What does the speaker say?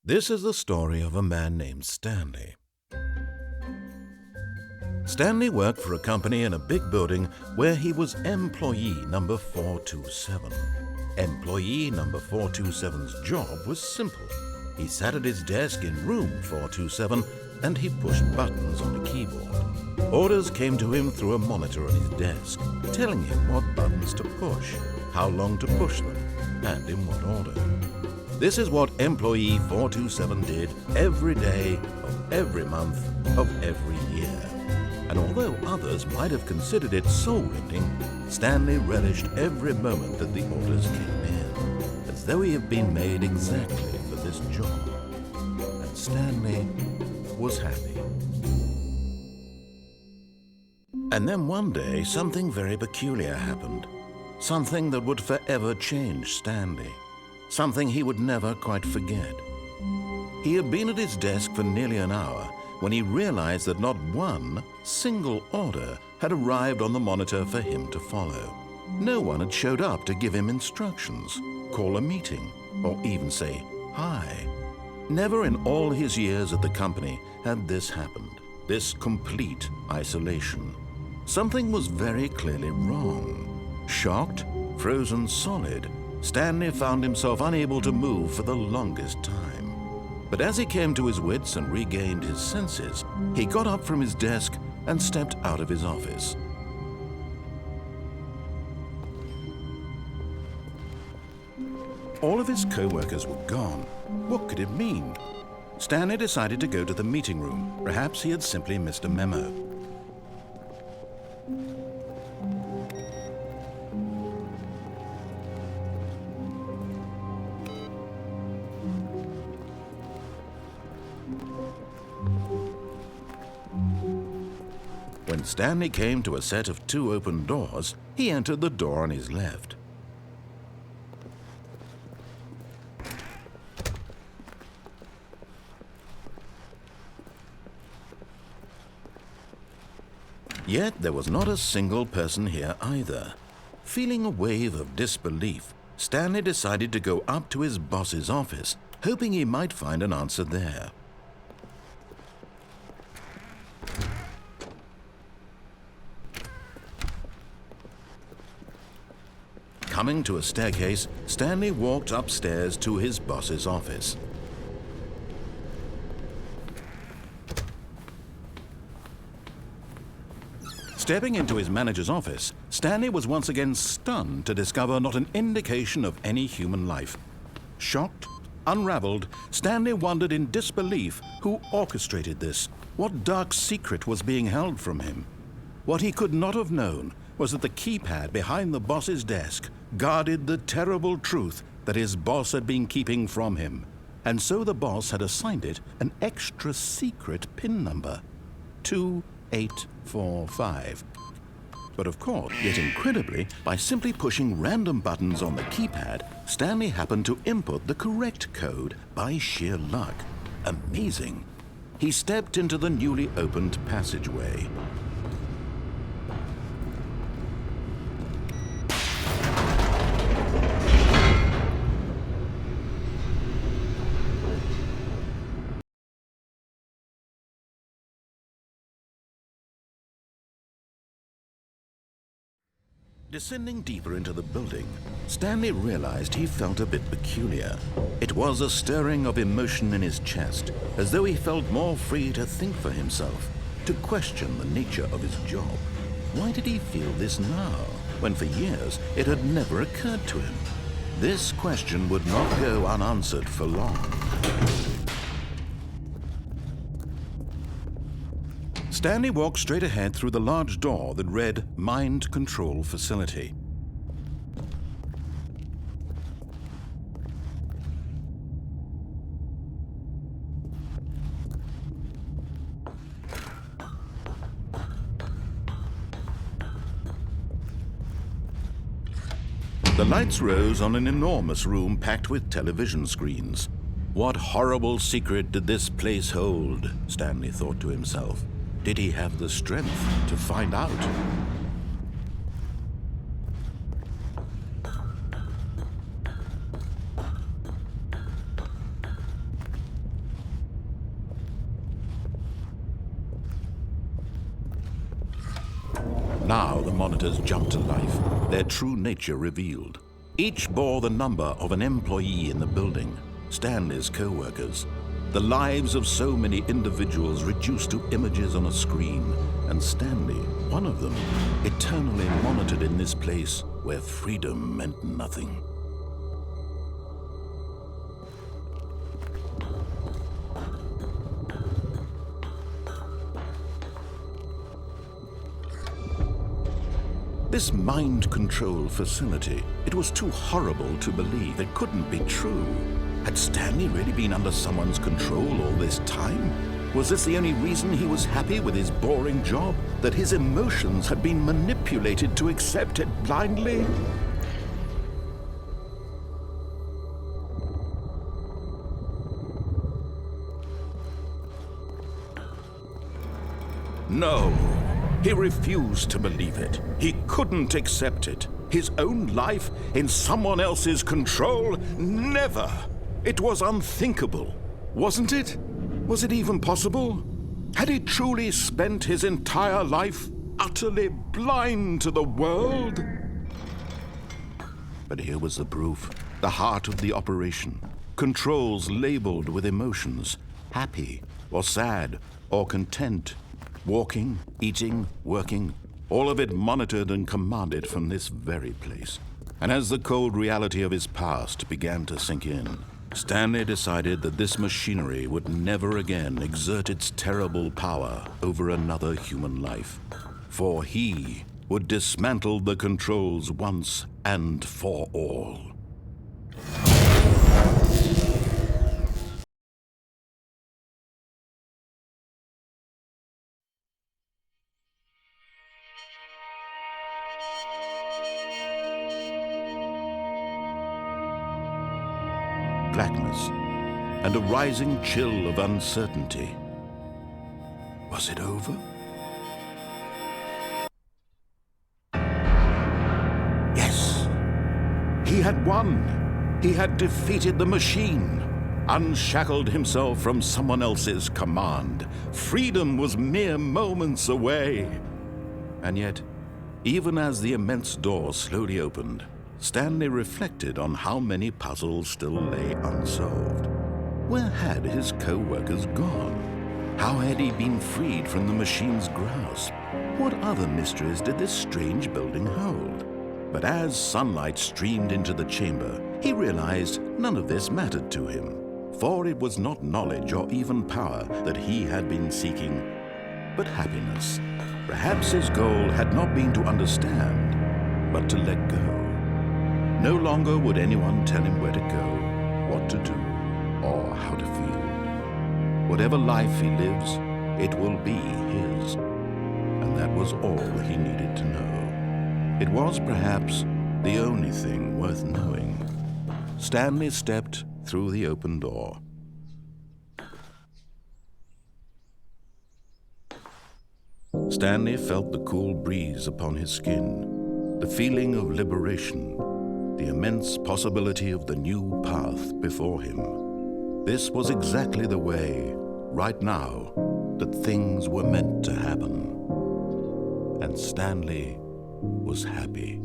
This is the story of a man named Stanley. Stanley worked for a company in a big building where he was employee number 427. Employee number 427's job was simple. He sat at his desk in room 427 and he pushed buttons on a keyboard. Orders came to him through a monitor on his desk, telling him what buttons to push, how long to push them, and in what order. This is what employee 427 did every day of every month of every year. And although others might have considered it soul-rending, Stanley relished every moment that the orders came in, as though he had been made exactly for this job. And Stanley was happy. And then one day, something very peculiar happened. Something that would forever change Stanley. Something he would never quite forget. He had been at his desk for nearly an hour when he realized that not one single order had arrived on the monitor for him to follow. No one had showed up to give him instructions, call a meeting, or even say hi. Never in all his years at the company had this happened, this complete isolation. Something was very clearly wrong. Shocked, frozen solid, Stanley found himself unable to move for the longest time. But as he came to his wits and regained his senses, he got up from his desk and stepped out of his office. All of his co-workers were gone. What could it mean? Stanley decided to go to the meeting room. Perhaps he had simply missed a memo. When Stanley came to a set of 2 open doors, he entered the door on his left. Yet there was not a single person here either. Feeling a wave of disbelief, Stanley decided to go up to his boss's office, hoping he might find an answer there. Coming to a staircase, Stanley walked upstairs to his boss's office. Stepping into his manager's office, Stanley was once again stunned to discover not an indication of any human life. Shocked, unraveled, Stanley wondered in disbelief who orchestrated this, what dark secret was being held from him. What he could not have known was that the keypad behind the boss's desk guarded the terrible truth that his boss had been keeping from him. And so the boss had assigned it an extra secret PIN number, 2845. But of course, yet incredibly, by simply pushing random buttons on the keypad, Stanley happened to input the correct code by sheer luck. Amazing. He stepped into the newly opened passageway. Descending deeper into the building, Stanley realized he felt a bit peculiar. It was a stirring of emotion in his chest, as though he felt more free to think for himself, to question the nature of his job. Why did he feel this now, when for years it had never occurred to him? This question would not go unanswered for long. Stanley walked straight ahead through the large door that read Mind Control Facility. The lights rose on an enormous room packed with television screens. What horrible secret did this place hold? Stanley thought to himself. Did he have the strength to find out? Now the monitors jumped to life, their true nature revealed. Each bore the number of an employee in the building, Stanley's co-workers. The lives of so many individuals reduced to images on a screen, and Stanley, one of them, eternally monitored in this place where freedom meant nothing. This mind control facility, it was too horrible to believe. It couldn't be true. Had Stanley really been under someone's control all this time? Was this the only reason he was happy with his boring job? That his emotions had been manipulated to accept it blindly? No. He refused to believe it. He couldn't accept it. His own life in someone else's control? Never! It was unthinkable, wasn't it? Was it even possible? Had he truly spent his entire life utterly blind to the world? But here was the proof, the heart of the operation. Controls labeled with emotions, happy or sad or content. Walking, eating, working, all of it monitored and commanded from this very place. And as the cold reality of his past began to sink in, Stanley decided that this machinery would never again exert its terrible power over another human life. For he would dismantle the controls once and for all. Blackness, and a rising chill of uncertainty. Was it over? Yes! He had won! He had defeated the machine, unshackled himself from someone else's command. Freedom was mere moments away. And yet, even as the immense door slowly opened, Stanley reflected on how many puzzles still lay unsolved. Where had his co-workers gone? How had he been freed from the machine's grasp? What other mysteries did this strange building hold? But as sunlight streamed into the chamber, he realized none of this mattered to him, for it was not knowledge or even power that he had been seeking, but happiness. Perhaps his goal had not been to understand, but to let go. No longer would anyone tell him where to go, what to do, or how to feel. Whatever life he lives, it will be his. And that was all he needed to know. It was perhaps the only thing worth knowing. Stanley stepped through the open door. Stanley felt the cool breeze upon his skin, the feeling of liberation, the immense possibility of the new path before him. This was exactly the way, right now, that things were meant to happen. And Stanley was happy.